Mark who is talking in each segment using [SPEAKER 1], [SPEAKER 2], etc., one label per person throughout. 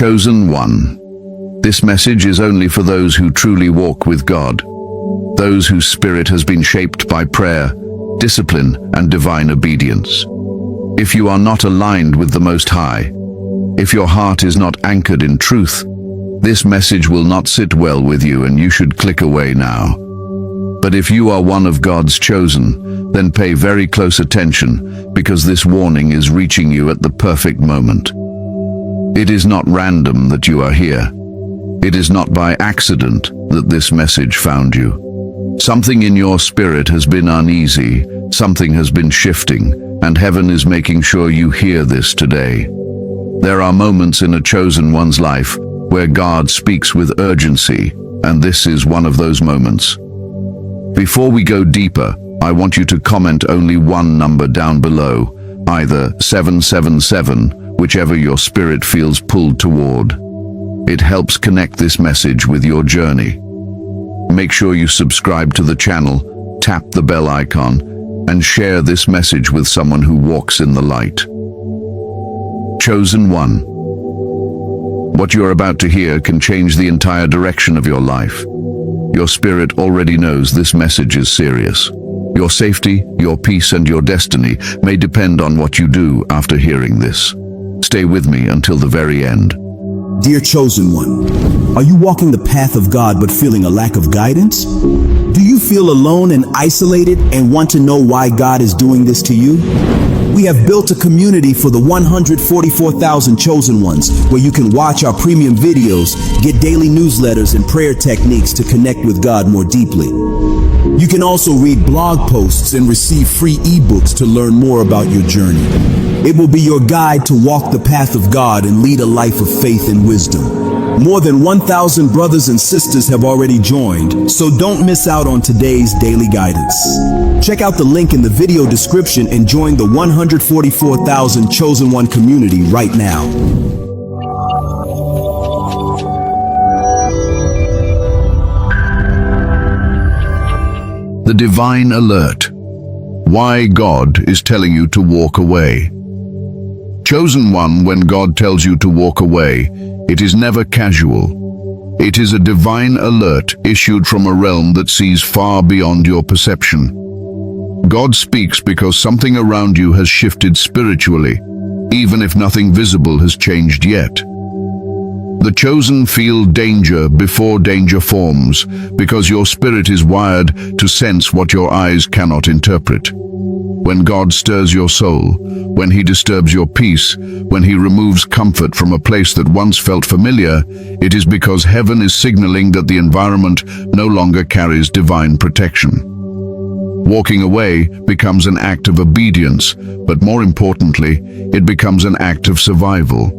[SPEAKER 1] Chosen one. This message is only for those who truly walk with God, those whose spirit has been shaped by prayer, discipline, and divine obedience. If you are not aligned with the Most High, if your heart is not anchored in truth, this message will not sit well with you and you should click away now. But if you are one of God's chosen, then pay very close attention because this warning is reaching you at the perfect moment. It is not random that you are here. It is not by accident that this message found you. Something in your spirit has been uneasy, something has been shifting, and heaven is making sure you hear this today. There are moments in a chosen one's life where God speaks with urgency, and this is one of those moments. Before we go deeper, I want you to comment only one number down below, either 777, whichever your spirit feels pulled toward. It helps connect this message with your journey. Make sure you subscribe to the channel, tap the bell icon, and share this message with someone who walks in the light. Chosen one. What you're about to hear can change the entire direction of your life. Your spirit already knows this message is serious. Your safety, your peace, and your destiny may depend on what you do after hearing this. Stay with me until the very end.
[SPEAKER 2] Dear chosen one, are you walking the path of God but feeling a lack of guidance? Do you feel alone and isolated and want to know why God is doing this to you? We have built a community for the 144,000 chosen ones where you can watch our premium videos, get daily newsletters and prayer techniques to connect with God more deeply. You can also read blog posts and receive free ebooks to learn more about your journey. It will be your guide to walk the path of God and lead a life of faith and wisdom. More than 1,000 brothers and sisters have already joined, so don't miss out on today's daily guidance. Check out the link in the video description and join the 144,000 Chosen One community right now.
[SPEAKER 1] The divine alert. Why God is telling you to walk away. Chosen one, when God tells you to walk away, it is never casual. It is a divine alert issued from a realm that sees far beyond your perception. God speaks because something around you has shifted spiritually, even if nothing visible has changed yet. The chosen feel danger before danger forms, because your spirit is wired to sense what your eyes cannot interpret. When God stirs your soul, when He disturbs your peace, when He removes comfort from a place that once felt familiar, it is because heaven is signaling that the environment no longer carries divine protection. Walking away becomes an act of obedience, but more importantly, it becomes an act of survival.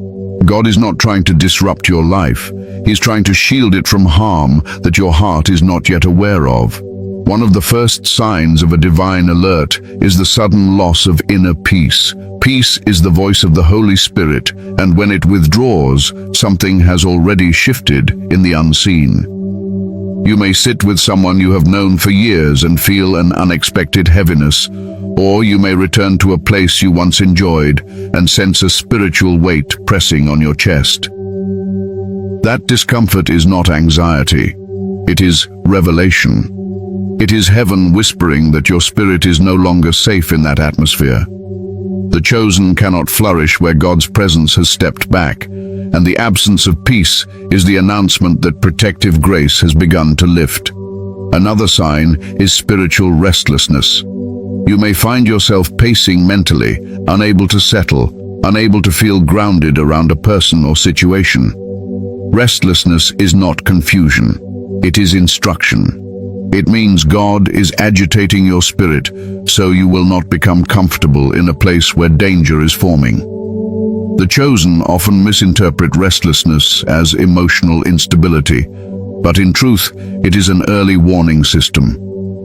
[SPEAKER 1] God is not trying to disrupt your life. He's trying to shield it from harm that your heart is not yet aware of. One of the first signs of a divine alert is the sudden loss of inner peace. Peace is the voice of the Holy Spirit, and when it withdraws, something has already shifted in the unseen. You may sit with someone you have known for years and feel an unexpected heaviness, or you may return to a place you once enjoyed and sense a spiritual weight pressing on your chest. That discomfort is not anxiety. It is revelation. It is heaven whispering that your spirit is no longer safe in that atmosphere. The chosen cannot flourish where God's presence has stepped back, and the absence of peace is the announcement that protective grace has begun to lift. Another sign is spiritual restlessness. You may find yourself pacing mentally, unable to settle, unable to feel grounded around a person or situation. Restlessness is not confusion. It is instruction. It means God is agitating your spirit so you will not become comfortable in a place where danger is forming. The chosen often misinterpret restlessness as emotional instability, but in truth, it is an early warning system.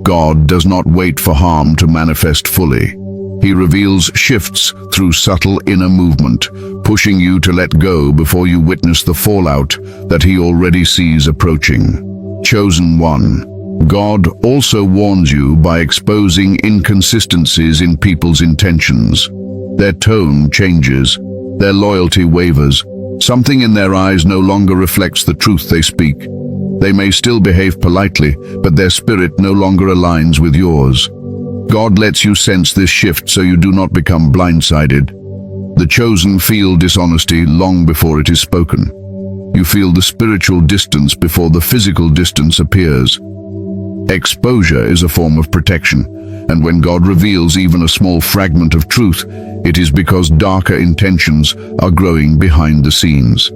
[SPEAKER 1] God does not wait for harm to manifest fully. He reveals shifts through subtle inner movement, pushing you to let go before you witness the fallout that He already sees approaching. Chosen one. God also warns you by exposing inconsistencies in people's intentions. Their tone changes, their loyalty wavers, Something in their eyes no longer reflects the truth they speak. They may still behave politely, but their spirit no longer aligns with yours. God lets you sense this shift so you do not become blindsided. The chosen feel dishonesty long before it is spoken. You feel the spiritual distance before the physical distance appears. Exposure is a form of protection, and when God reveals even a small fragment of truth, it is because darker intentions are growing behind the scenes.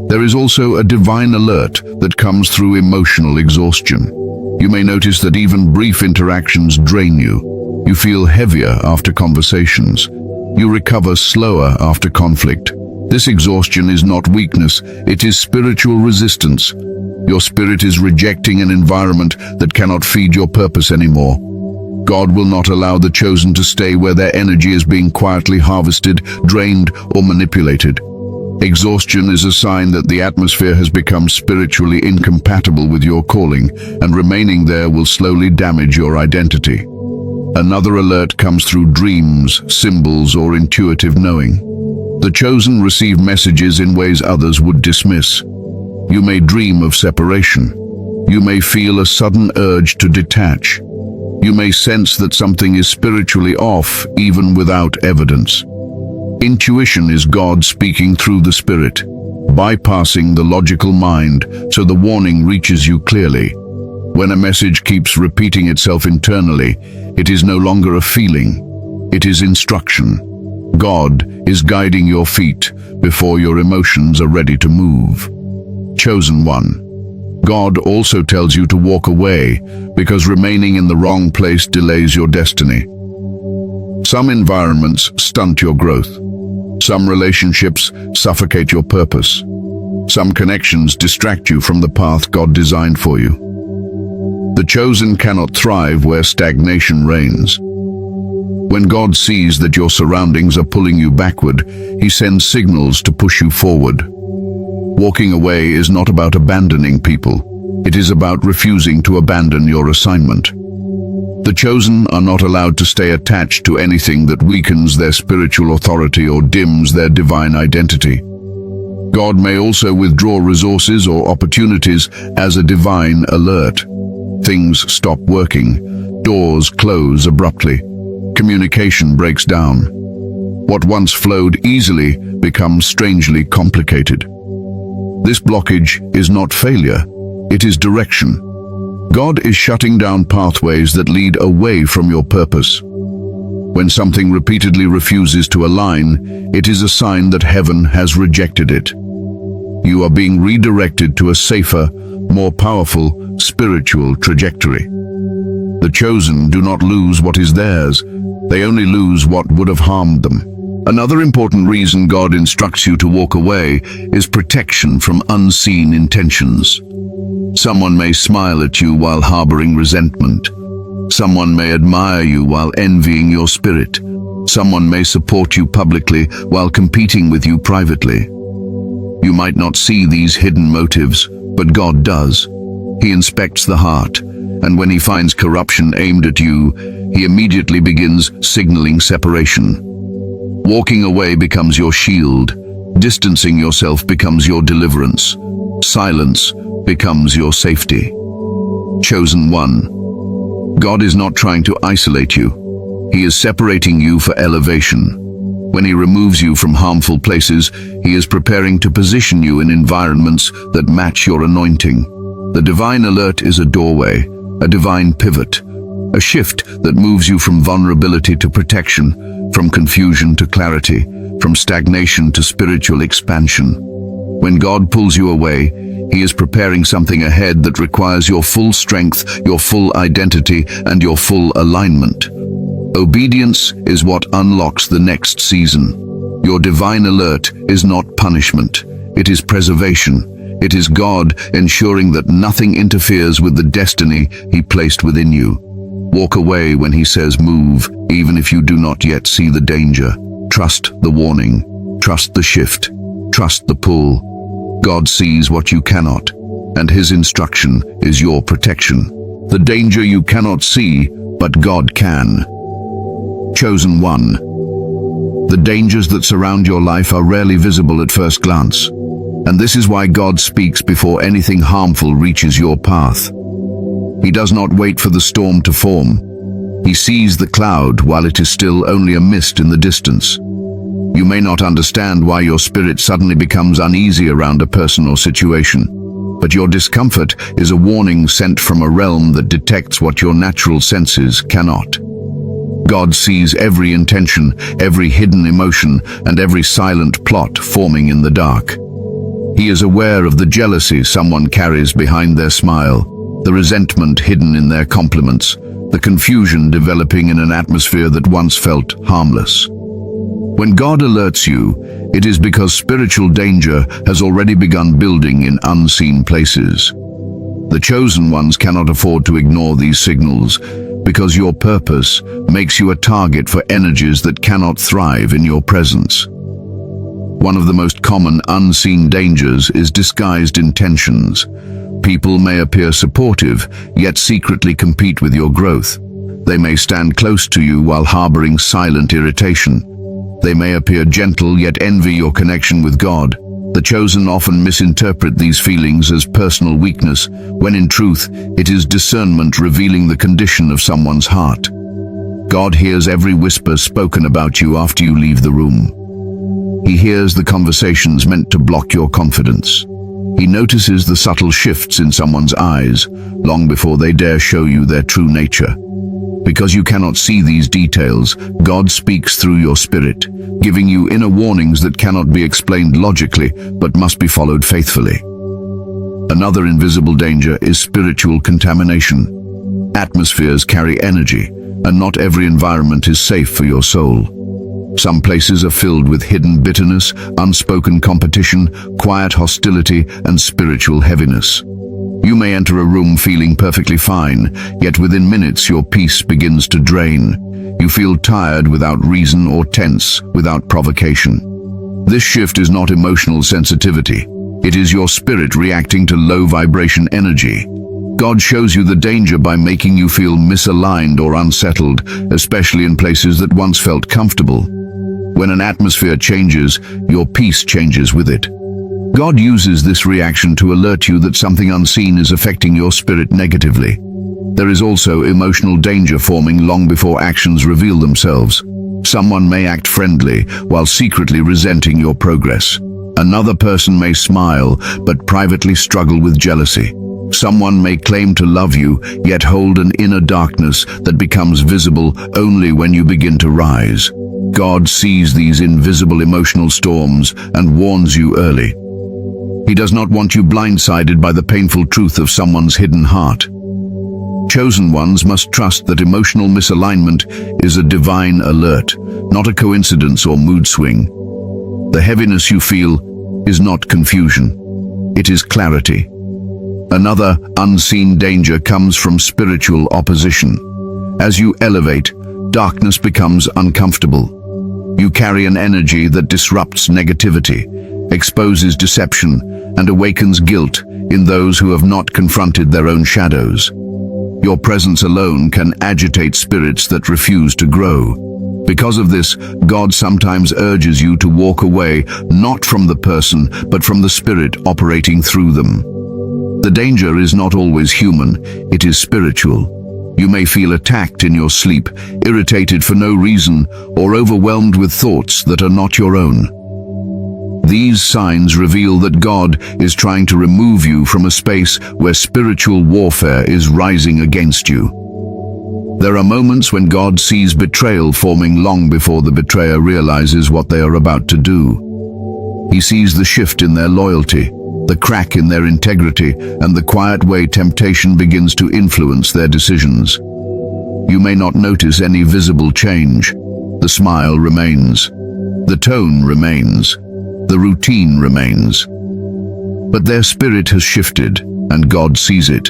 [SPEAKER 1] There is also a divine alert that comes through emotional exhaustion. You may notice that even brief interactions drain you. You feel heavier after conversations. You recover slower after conflict. This exhaustion is not weakness, it is spiritual resistance. Your spirit is rejecting an environment that cannot feed your purpose anymore. God will not allow the chosen to stay where their energy is being quietly harvested, drained, or manipulated. Exhaustion is a sign that the atmosphere has become spiritually incompatible with your calling, and remaining there will slowly damage your identity. Another alert comes through dreams, symbols, or intuitive knowing. The chosen receive messages in ways others would dismiss. You may dream of separation. You may feel a sudden urge to detach. You may sense that something is spiritually off, even without evidence. Intuition is God speaking through the spirit, bypassing the logical mind so the warning reaches you clearly. When a message keeps repeating itself internally, it is no longer a feeling, it is instruction. God is guiding your feet before your emotions are ready to move. Chosen one. God also tells you to walk away because remaining in the wrong place delays your destiny. Some environments stunt your growth. Some relationships suffocate your purpose. Some connections distract you from the path God designed for you. The chosen cannot thrive where stagnation reigns. When God sees that your surroundings are pulling you backward, He sends signals to push you forward. Walking away is not about abandoning people. It is about refusing to abandon your assignment. The chosen are not allowed to stay attached to anything that weakens their spiritual authority or dims their divine identity. God may also withdraw resources or opportunities as a divine alert. Things stop working. Doors close abruptly. Communication breaks down. What once flowed easily becomes strangely complicated. This blockage is not failure, it is direction. God is shutting down pathways that lead away from your purpose. When something repeatedly refuses to align, it is a sign that heaven has rejected it. You are being redirected to a safer, more powerful, spiritual trajectory. The chosen do not lose what is theirs, they only lose what would have harmed them. Another important reason God instructs you to walk away is protection from unseen intentions. Someone may smile at you while harboring resentment. Someone may admire you while envying your spirit. Someone may support you publicly while competing with you privately. You might not see these hidden motives, but God does. He inspects the heart, and when He finds corruption aimed at you, He immediately begins signaling separation. Walking away becomes your shield. Distancing yourself becomes your deliverance. Silence becomes your safety. Chosen one. God is not trying to isolate you. He is separating you for elevation. When He removes you from harmful places, He is preparing to position you in environments that match your anointing. The divine alert is a doorway, a divine pivot, a shift that moves you from vulnerability to protection, from confusion to clarity, from stagnation to spiritual expansion. When God pulls you away, He is preparing something ahead that requires your full strength, your full identity, and your full alignment. Obedience is what unlocks the next season. Your divine alert is not punishment, it is preservation. It is God ensuring that nothing interferes with the destiny He placed within you. Walk away when He says move, even if you do not yet see the danger. Trust the warning, trust the shift, trust the pull. God sees what you cannot, and His instruction is your protection. The danger you cannot see, but God can. Chosen one. The dangers that surround your life are rarely visible at first glance. And this is why God speaks before anything harmful reaches your path. He does not wait for the storm to form. He sees the cloud while it is still only a mist in the distance. You may not understand why your spirit suddenly becomes uneasy around a person or situation, but your discomfort is a warning sent from a realm that detects what your natural senses cannot. God sees every intention, every hidden emotion, and every silent plot forming in the dark. He is aware of the jealousy someone carries behind their smile, the resentment hidden in their compliments, the confusion developing in an atmosphere that once felt harmless. When God alerts you, it is because spiritual danger has already begun building in unseen places. The chosen ones cannot afford to ignore these signals, because your purpose makes you a target for energies that cannot thrive in your presence. One of the most common unseen dangers is disguised intentions. People may appear supportive, yet secretly compete with your growth. They may stand close to you while harboring silent irritation. They may appear gentle, yet envy your connection with God. The chosen often misinterpret these feelings as personal weakness, when in truth, it is discernment revealing the condition of someone's heart. God hears every whisper spoken about you after you leave the room. He hears the conversations meant to block your confidence. He notices the subtle shifts in someone's eyes, long before they dare show you their true nature. Because you cannot see these details, God speaks through your spirit, giving you inner warnings that cannot be explained logically, but must be followed faithfully. Another invisible danger is spiritual contamination. Atmospheres carry energy, and not every environment is safe for your soul. Some places are filled with hidden bitterness, unspoken competition, quiet hostility, and spiritual heaviness. You may enter a room feeling perfectly fine, yet within minutes your peace begins to drain. You feel tired without reason or tense without provocation. This shift is not emotional sensitivity. It is your spirit reacting to low vibration energy. God shows you the danger by making you feel misaligned or unsettled, especially in places that once felt comfortable. When an atmosphere changes, your peace changes with it. God uses this reaction to alert you that something unseen is affecting your spirit negatively. There is also emotional danger forming long before actions reveal themselves. Someone may act friendly while secretly resenting your progress. Another person may smile but privately struggle with jealousy. Someone may claim to love you, yet hold an inner darkness that becomes visible only when you begin to rise. God sees these invisible emotional storms and warns you early. He does not want you blindsided by the painful truth of someone's hidden heart. Chosen ones must trust that emotional misalignment is a divine alert, not a coincidence or mood swing. The heaviness you feel is not confusion. It is clarity. Another unseen danger comes from spiritual opposition. As you elevate, darkness becomes uncomfortable. You carry an energy that disrupts negativity, exposes deception, and awakens guilt in those who have not confronted their own shadows. Your presence alone can agitate spirits that refuse to grow. Because of this, God sometimes urges you to walk away, not from the person, but from the spirit operating through them. The danger is not always human, it is spiritual. You may feel attacked in your sleep, irritated for no reason, or overwhelmed with thoughts that are not your own. These signs reveal that God is trying to remove you from a space where spiritual warfare is rising against you. There are moments when God sees betrayal forming long before the betrayer realizes what they are about to do. He sees the shift in their loyalty, the crack in their integrity, and the quiet way temptation begins to influence their decisions. You may not notice any visible change. The smile remains. The tone remains. The routine remains. But their spirit has shifted, and God sees it.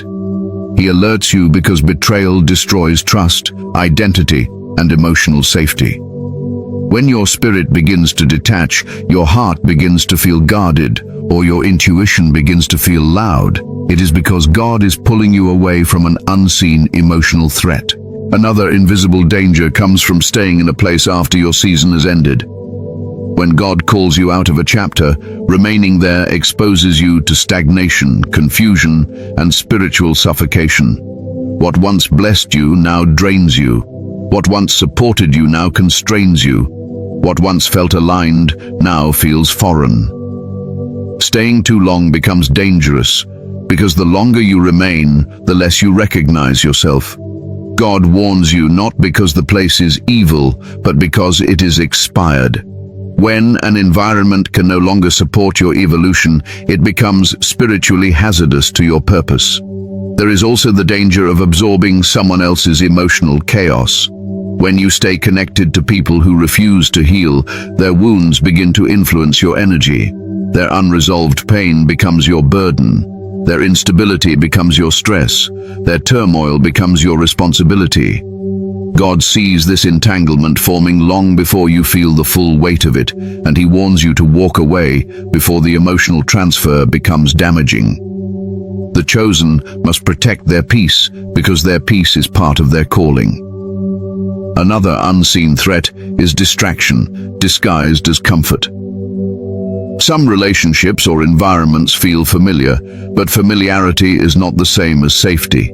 [SPEAKER 1] He alerts you because betrayal destroys trust, identity, and emotional safety. When your spirit begins to detach, your heart begins to feel guarded, or your intuition begins to feel loud, it is because God is pulling you away from an unseen emotional threat. Another invisible danger comes from staying in a place after your season has ended. When God calls you out of a chapter, remaining there exposes you to stagnation, confusion, and spiritual suffocation. What once blessed you now drains you. What once supported you now constrains you. What once felt aligned now feels foreign. Staying too long becomes dangerous, because the longer you remain, the less you recognize yourself. God warns you not because the place is evil, but because it is expired. When an environment can no longer support your evolution, it becomes spiritually hazardous to your purpose. There is also the danger of absorbing someone else's emotional chaos. When you stay connected to people who refuse to heal, their wounds begin to influence your energy. Their unresolved pain becomes your burden. Their instability becomes your stress. Their turmoil becomes your responsibility. God sees this entanglement forming long before you feel the full weight of it, and He warns you to walk away before the emotional transfer becomes damaging. The chosen must protect their peace because their peace is part of their calling. Another unseen threat is distraction, disguised as comfort. Some relationships or environments feel familiar, but familiarity is not the same as safety.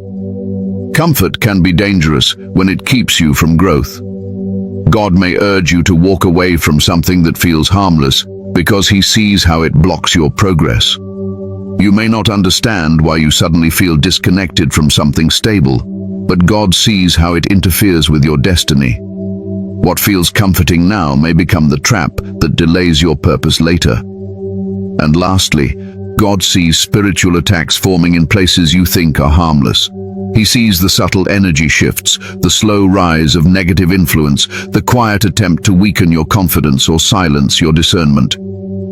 [SPEAKER 1] Comfort can be dangerous when it keeps you from growth. God may urge you to walk away from something that feels harmless because He sees how it blocks your progress. You may not understand why you suddenly feel disconnected from something stable, but God sees how it interferes with your destiny. What feels comforting now may become the trap that delays your purpose later. And lastly, God sees spiritual attacks forming in places you think are harmless. He sees the subtle energy shifts, the slow rise of negative influence, the quiet attempt to weaken your confidence or silence your discernment.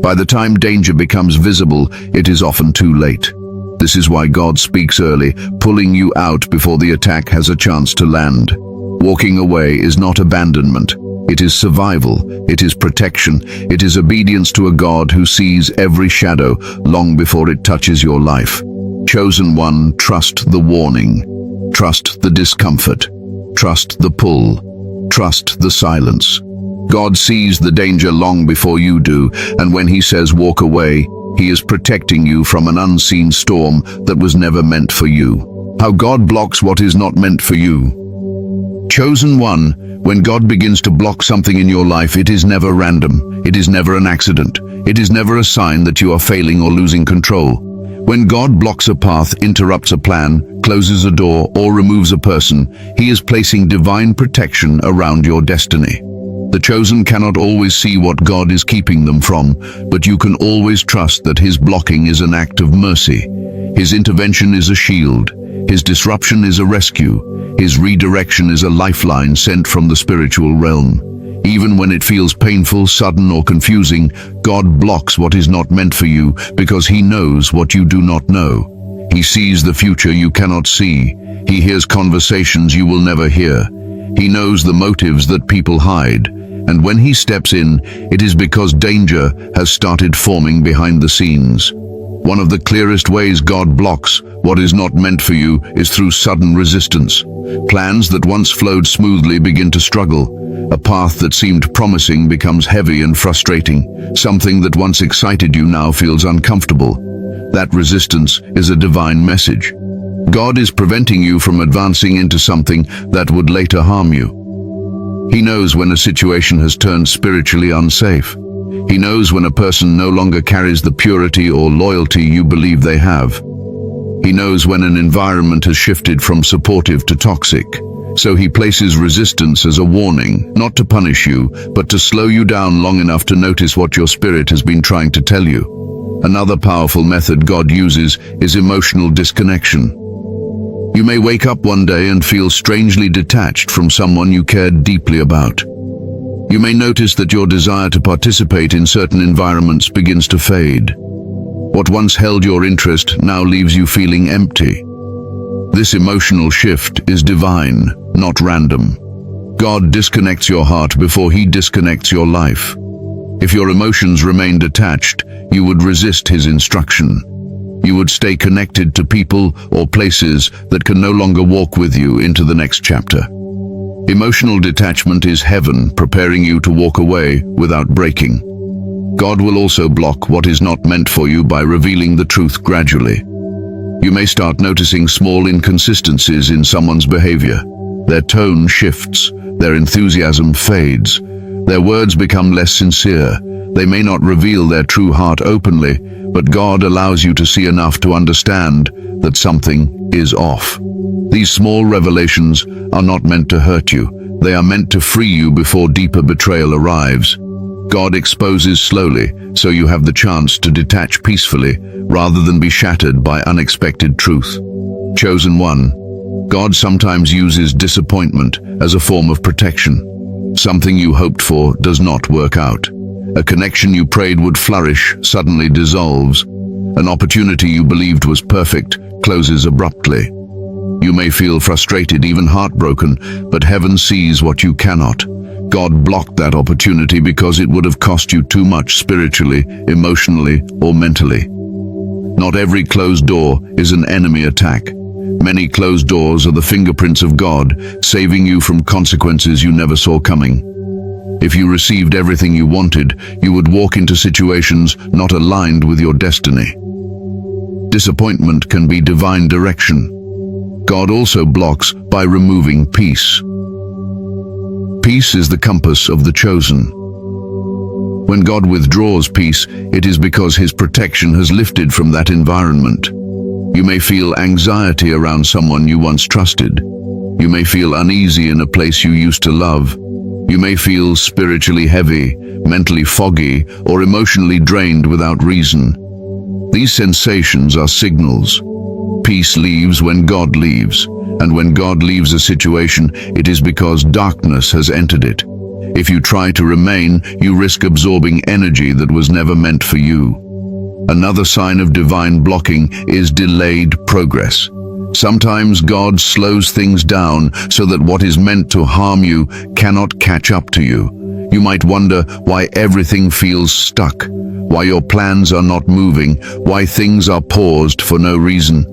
[SPEAKER 1] By the time danger becomes visible, it is often too late. This is why God speaks early, pulling you out before the attack has a chance to land. Walking away is not abandonment. It is survival, it is protection, it is obedience to a God who sees every shadow long before it touches your life. Chosen one, trust the warning, trust the discomfort, trust the pull, trust the silence. God sees the danger long before you do, and when He says walk away, He is protecting you from an unseen storm that was never meant for you. How God blocks what is not meant for you. Chosen one, when God begins to block something in your life, it is never random, it is never an accident, it is never a sign that you are failing or losing control. When God blocks a path, interrupts a plan, closes a door, or removes a person, He is placing divine protection around your destiny. The chosen cannot always see what God is keeping them from, but you can always trust that His blocking is an act of mercy. His intervention is a shield. His disruption is a rescue. His redirection is a lifeline sent from the spiritual realm. Even when it feels painful, sudden, or confusing, God blocks what is not meant for you because He knows what you do not know. He sees the future you cannot see. He hears conversations you will never hear. He knows the motives that people hide. And when He steps in, it is because danger has started forming behind the scenes. One of the clearest ways God blocks what is not meant for you is through sudden resistance. Plans that once flowed smoothly begin to struggle. A path that seemed promising becomes heavy and frustrating. Something that once excited you now feels uncomfortable. That resistance is a divine message. God is preventing you from advancing into something that would later harm you. He knows when a situation has turned spiritually unsafe. He knows when a person no longer carries the purity or loyalty you believe they have. He knows when an environment has shifted from supportive to toxic. So He places resistance as a warning, not to punish you, but to slow you down long enough to notice what your spirit has been trying to tell you. Another powerful method God uses is emotional disconnection. You may wake up one day and feel strangely detached from someone you cared deeply about. You may notice that your desire to participate in certain environments begins to fade. What once held your interest now leaves you feeling empty. This emotional shift is divine, not random. God disconnects your heart before He disconnects your life. If your emotions remained attached, you would resist His instruction. You would stay connected to people or places that can no longer walk with you into the next chapter. Emotional detachment is heaven preparing you to walk away without breaking. God will also block what is not meant for you by revealing the truth gradually. You may start noticing small inconsistencies in someone's behavior. Their tone shifts, their enthusiasm fades, their words become less sincere. They may not reveal their true heart openly, but God allows you to see enough to understand that something is off. These small revelations are not meant to hurt you. They are meant to free you before deeper betrayal arrives. God exposes slowly, so you have the chance to detach peacefully, rather than be shattered by unexpected truth. Chosen one, God sometimes uses disappointment as a form of protection. Something you hoped for does not work out. A connection you prayed would flourish suddenly dissolves. An opportunity you believed was perfect closes abruptly. You may feel frustrated, even heartbroken, but heaven sees what you cannot. God blocked that opportunity because it would have cost you too much spiritually, emotionally, or mentally. Not every closed door is an enemy attack. Many closed doors are the fingerprints of God, saving you from consequences you never saw coming. If you received everything you wanted, you would walk into situations not aligned with your destiny. Disappointment can be divine direction. God also blocks by removing peace. Peace is the compass of the chosen. When God withdraws peace, it is because His protection has lifted from that environment. You may feel anxiety around someone you once trusted. You may feel uneasy in a place you used to love. You may feel spiritually heavy, mentally foggy, or emotionally drained without reason. These sensations are signals. Peace leaves when God leaves, and when God leaves a situation, it is because darkness has entered it. If you try to remain, you risk absorbing energy that was never meant for you. Another sign of divine blocking is delayed progress. Sometimes God slows things down so that what is meant to harm you cannot catch up to you. You might wonder why everything feels stuck, why your plans are not moving, why things are paused for no reason.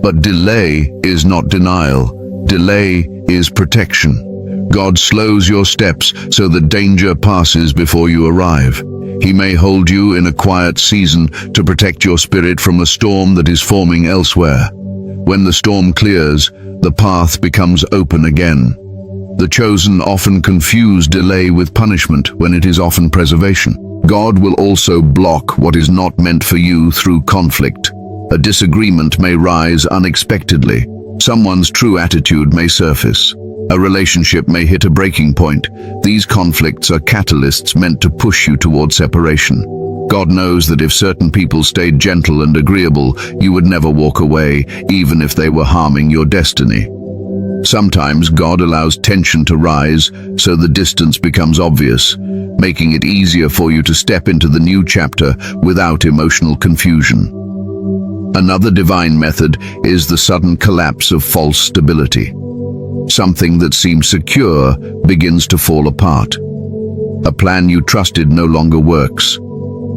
[SPEAKER 1] But delay is not denial. Delay is protection. God slows your steps so that danger passes before you arrive. He may hold you in a quiet season to protect your spirit from a storm that is forming elsewhere. When the storm clears, the path becomes open again. The chosen often confuse delay with punishment when it is often preservation. God will also block what is not meant for you through conflict. A disagreement may rise unexpectedly. Someone's true attitude may surface. A relationship may hit a breaking point. These conflicts are catalysts meant to push you toward separation. God knows that if certain people stayed gentle and agreeable, you would never walk away, even if they were harming your destiny. Sometimes God allows tension to rise so the distance becomes obvious, making it easier for you to step into the new chapter without emotional confusion. Another divine method is the sudden collapse of false stability. Something that seems secure begins to fall apart. A plan you trusted no longer works.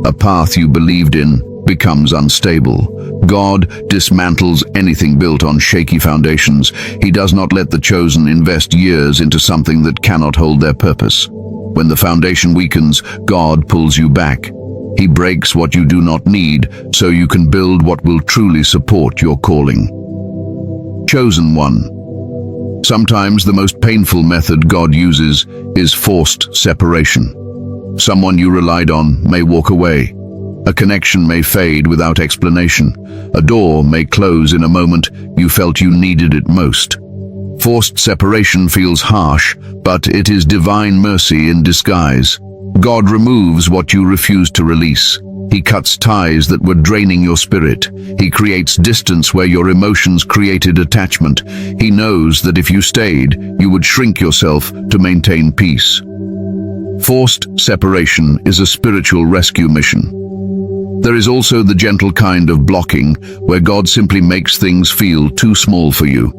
[SPEAKER 1] A path you believed in becomes unstable. God dismantles anything built on shaky foundations. He does not let the chosen invest years into something that cannot hold their purpose. When the foundation weakens, God pulls you back. He breaks what you do not need so you can build what will truly support your calling. Chosen one. Sometimes the most painful method God uses is forced separation. Someone you relied on may walk away. A connection may fade without explanation. A door may close in a moment you felt you needed it most. Forced separation feels harsh, but it is divine mercy in disguise. God removes what you refuse to release. He cuts ties that were draining your spirit. He creates distance where your emotions created attachment. He knows that if you stayed, you would shrink yourself to maintain peace. Forced separation is a spiritual rescue mission. There is also the gentle kind of blocking, where God simply makes things feel too small for you.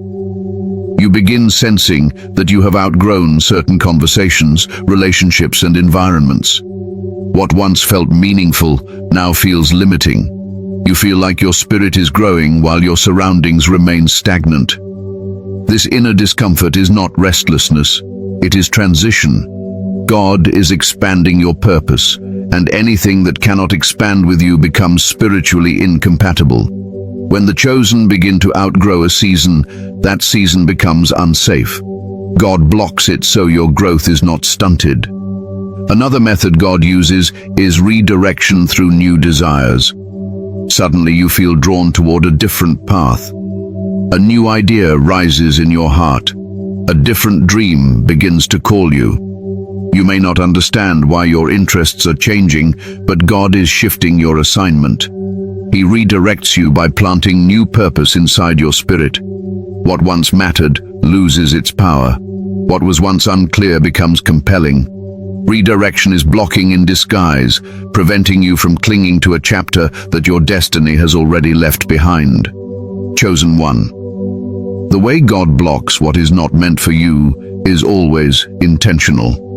[SPEAKER 1] You begin sensing that you have outgrown certain conversations, relationships, and environments. What once felt meaningful now feels limiting. You feel like your spirit is growing while your surroundings remain stagnant. This inner discomfort is not restlessness, it is transition. God is expanding your purpose, and anything that cannot expand with you becomes spiritually incompatible. When the chosen begin to outgrow a season, that season becomes unsafe. God blocks it so your growth is not stunted. Another method God uses is redirection through new desires. Suddenly you feel drawn toward a different path. A new idea rises in your heart. A different dream begins to call you. You may not understand why your interests are changing, but God is shifting your assignment. He redirects you by planting new purpose inside your spirit. What once mattered loses its power. What was once unclear becomes compelling. Redirection is blocking in disguise, preventing you from clinging to a chapter that your destiny has already left behind. Chosen one. The way God blocks what is not meant for you is always intentional.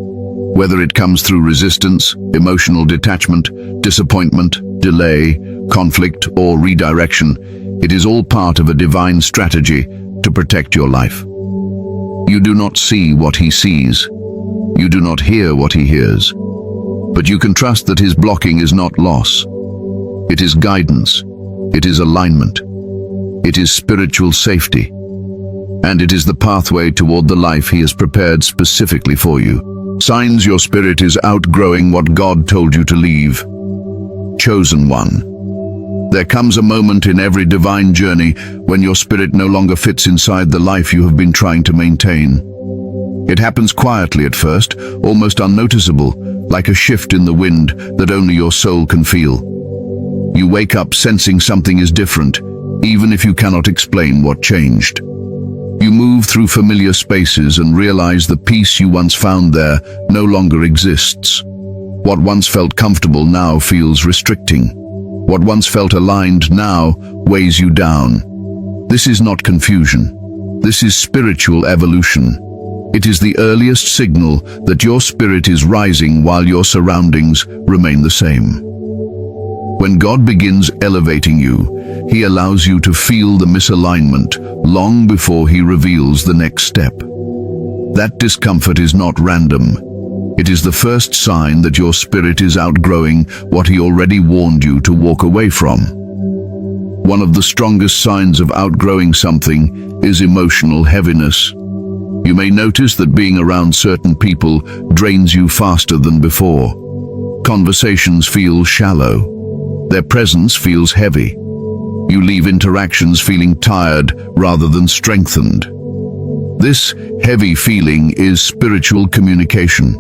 [SPEAKER 1] Whether it comes through resistance, emotional detachment, disappointment, delay, conflict, or redirection, it is all part of a divine strategy to protect your life. You do not see what He sees. You do not hear what He hears. But you can trust that His blocking is not loss. It is guidance. It is alignment. It is spiritual safety. And it is the pathway toward the life He has prepared specifically for you. Signs your spirit is outgrowing what God told you to leave. Chosen one. There comes a moment in every divine journey when your spirit no longer fits inside the life you have been trying to maintain. It happens quietly at first, almost unnoticeable, like a shift in the wind that only your soul can feel. You wake up sensing something is different, even if you cannot explain what changed. You move through familiar spaces and realize the peace you once found there no longer exists. What once felt comfortable now feels restricting. What once felt aligned now weighs you down. This is not confusion. This is spiritual evolution. It is the earliest signal that your spirit is rising while your surroundings remain the same. When God begins elevating you, He allows you to feel the misalignment long before He reveals the next step. That discomfort is not random. It is the first sign that your spirit is outgrowing what He already warned you to walk away from. One of the strongest signs of outgrowing something is emotional heaviness. You may notice that being around certain people drains you faster than before. Conversations feel shallow. Their presence feels heavy. You leave interactions feeling tired rather than strengthened. This heavy feeling is spiritual communication.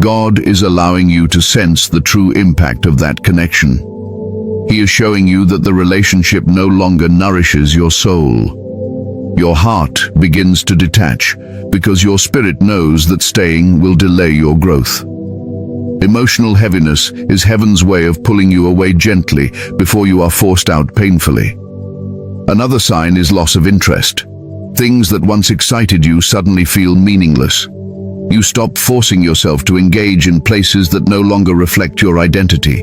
[SPEAKER 1] God is allowing you to sense the true impact of that connection. He is showing you that the relationship no longer nourishes your soul. Your heart begins to detach because your spirit knows that staying will delay your growth. Emotional heaviness is heaven's way of pulling you away gently before you are forced out painfully. Another sign is loss of interest. Things that once excited you suddenly feel meaningless. You stop forcing yourself to engage in places that no longer reflect your identity.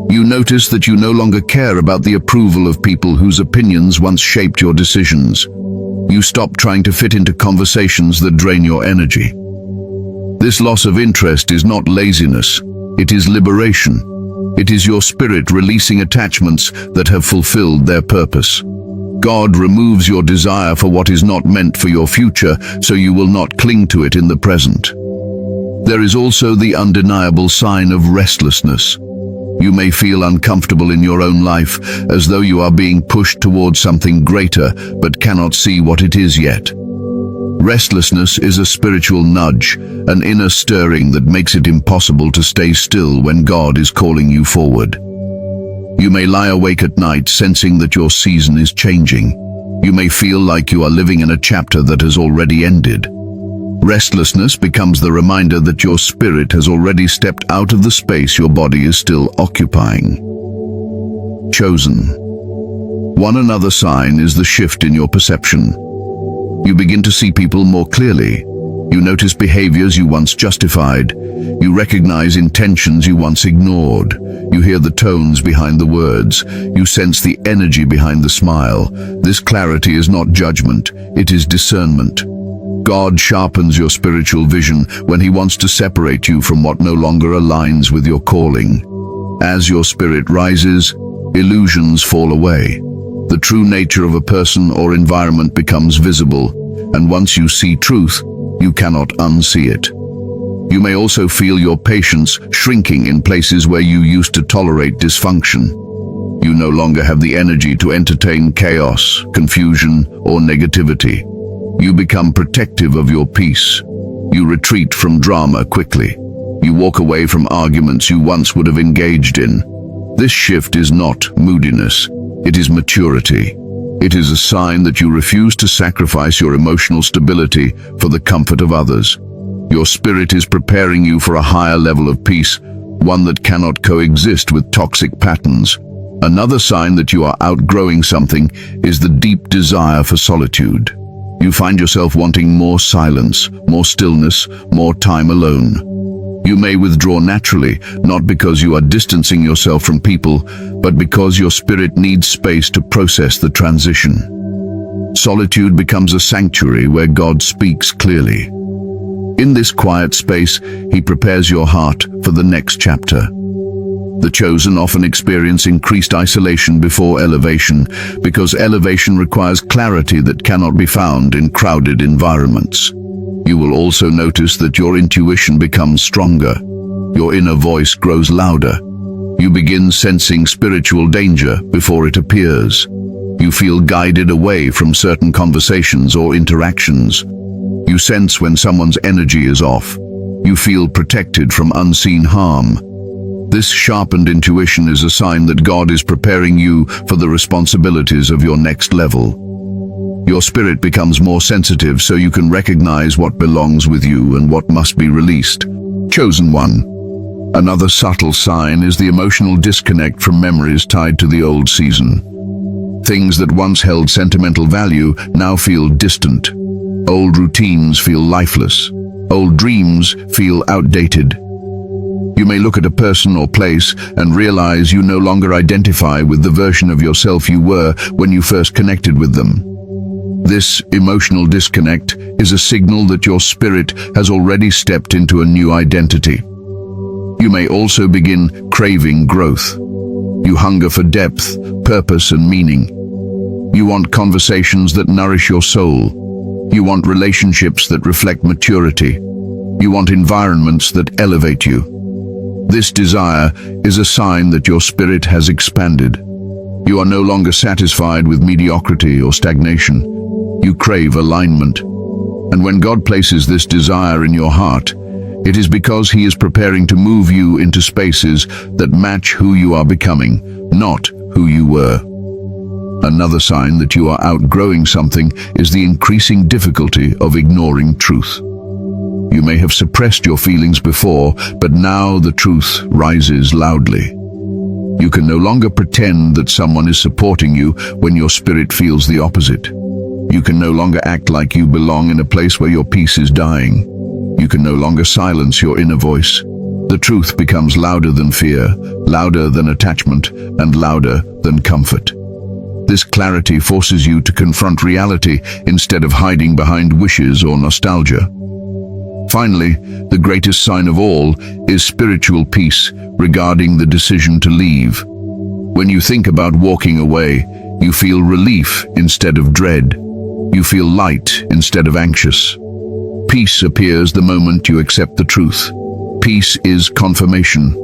[SPEAKER 1] You notice that you no longer care about the approval of people whose opinions once shaped your decisions. You stop trying to fit into conversations that drain your energy. This loss of interest is not laziness, it is liberation. It is your spirit releasing attachments that have fulfilled their purpose. God removes your desire for what is not meant for your future, so you will not cling to it in the present. There is also the undeniable sign of restlessness. You may feel uncomfortable in your own life, as though you are being pushed towards something greater, but cannot see what it is yet. Restlessness is a spiritual nudge, an inner stirring that makes it impossible to stay still when God is calling you forward. You may lie awake at night sensing that your season is changing. You may feel like you are living in a chapter that has already ended. Restlessness becomes the reminder that your spirit has already stepped out of the space your body is still occupying. Chosen. One another sign is the shift in your perception. You begin to see people more clearly. You notice behaviors you once justified. You recognize intentions you once ignored. You hear the tones behind the words. You sense the energy behind the smile. This clarity is not judgment, it is discernment. God sharpens your spiritual vision when He wants to separate you from what no longer aligns with your calling. As your spirit rises, illusions fall away. The true nature of a person or environment becomes visible, and once you see truth, you cannot unsee it. You may also feel your patience shrinking in places where you used to tolerate dysfunction. You no longer have the energy to entertain chaos, confusion, or negativity. You become protective of your peace. You retreat from drama quickly. You walk away from arguments you once would have engaged in. This shift is not moodiness. It is maturity. It is a sign that you refuse to sacrifice your emotional stability for the comfort of others. Your spirit is preparing you for a higher level of peace, one that cannot coexist with toxic patterns. Another sign that you are outgrowing something is the deep desire for solitude. You find yourself wanting more silence, more stillness, more time alone. You may withdraw naturally, not because you are distancing yourself from people, but because your spirit needs space to process the transition. Solitude becomes a sanctuary where God speaks clearly. In this quiet space, He prepares your heart for the next chapter. The chosen often experience increased isolation before elevation, because elevation requires clarity that cannot be found in crowded environments. You will also notice that your intuition becomes stronger. Your inner voice grows louder. You begin sensing spiritual danger before it appears. You feel guided away from certain conversations or interactions. You sense when someone's energy is off. You feel protected from unseen harm. This sharpened intuition is a sign that God is preparing you for the responsibilities of your next level. Your spirit becomes more sensitive so you can recognize what belongs with you and what must be released. Chosen one. Another subtle sign is the emotional disconnect from memories tied to the old season. Things that once held sentimental value now feel distant. Old routines feel lifeless. Old dreams feel outdated. You may look at a person or place and realize you no longer identify with the version of yourself you were when you first connected with them. This emotional disconnect is a signal that your spirit has already stepped into a new identity. You may also begin craving growth. You hunger for depth, purpose, and meaning. You want conversations that nourish your soul. You want relationships that reflect maturity. You want environments that elevate you. This desire is a sign that your spirit has expanded. You are no longer satisfied with mediocrity or stagnation. You crave alignment. And when God places this desire in your heart, it is because He is preparing to move you into spaces that match who you are becoming, not who you were. Another sign that you are outgrowing something is the increasing difficulty of ignoring truth. You may have suppressed your feelings before, but now the truth rises loudly. You can no longer pretend that someone is supporting you when your spirit feels the opposite. You can no longer act like you belong in a place where your peace is dying. You can no longer silence your inner voice. The truth becomes louder than fear, louder than attachment, and louder than comfort. This clarity forces you to confront reality instead of hiding behind wishes or nostalgia. Finally, the greatest sign of all is spiritual peace regarding the decision to leave. When you think about walking away, you feel relief instead of dread. You feel light instead of anxious. Peace appears the moment you accept the truth. Peace is confirmation.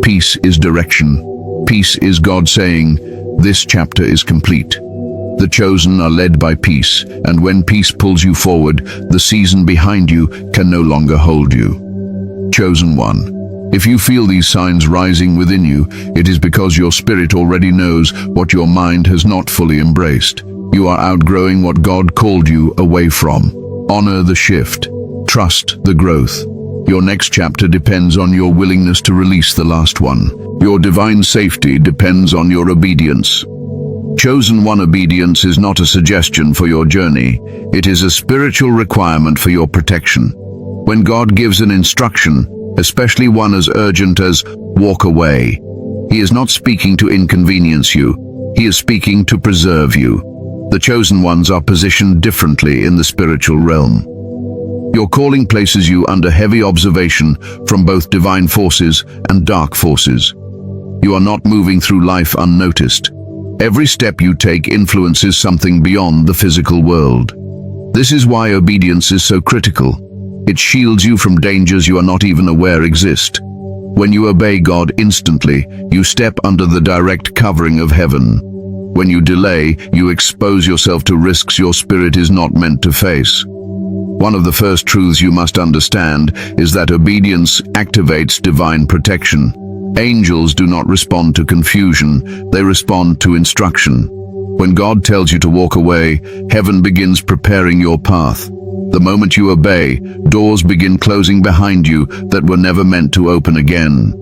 [SPEAKER 1] Peace is direction. Peace is God saying, "This chapter is complete." The chosen are led by peace, and when peace pulls you forward, the season behind you can no longer hold you. Chosen one. If you feel these signs rising within you, it is because your spirit already knows what your mind has not fully embraced. You are outgrowing what God called you away from. Honor the shift. Trust the growth. Your next chapter depends on your willingness to release the last one. Your divine safety depends on your obedience. Chosen one, obedience is not a suggestion for your journey. It is a spiritual requirement for your protection. When God gives an instruction, especially one as urgent as walk away, He is not speaking to inconvenience you. He is speaking to preserve you. The chosen ones are positioned differently in the spiritual realm. Your calling places you under heavy observation from both divine forces and dark forces. You are not moving through life unnoticed. Every step you take influences something beyond the physical world. This is why obedience is so critical. It shields you from dangers you are not even aware exist. When you obey God instantly, you step under the direct covering of heaven. When you delay, you expose yourself to risks your spirit is not meant to face. One of the first truths you must understand is that obedience activates divine protection. Angels do not respond to confusion, they respond to instruction. When God tells you to walk away, heaven begins preparing your path. The moment you obey, doors begin closing behind you that were never meant to open again.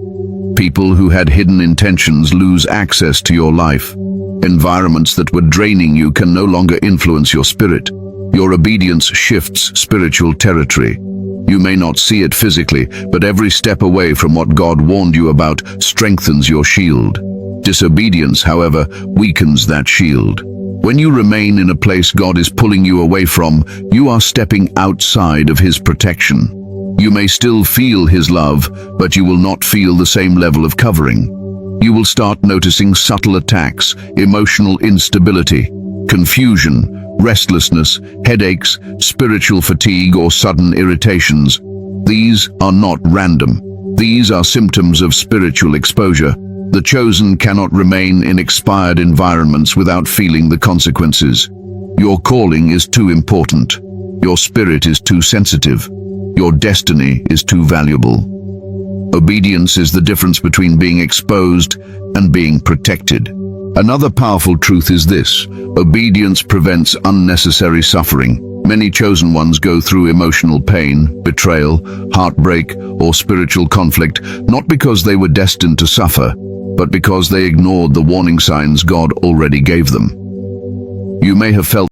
[SPEAKER 1] People who had hidden intentions lose access to your life. Environments that were draining you can no longer influence your spirit. Your obedience shifts spiritual territory. You may not see it physically, but every step away from what God warned you about strengthens your shield. Disobedience, however, weakens that shield. When you remain in a place God is pulling you away from, you are stepping outside of His protection. You may still feel His love, but you will not feel the same level of covering. You will start noticing subtle attacks, emotional instability, confusion, restlessness, headaches, spiritual fatigue, or sudden irritations. These are not random. These are symptoms of spiritual exposure. The chosen cannot remain in expired environments without feeling the consequences. Your calling is too important. Your spirit is too sensitive. Your destiny is too valuable. Obedience is the difference between being exposed and being protected. Another powerful truth is this: obedience prevents unnecessary suffering. Many chosen ones go through emotional pain, betrayal, heartbreak, or spiritual conflict, not because they were destined to suffer, but because they ignored the warning signs God already gave them. You may have felt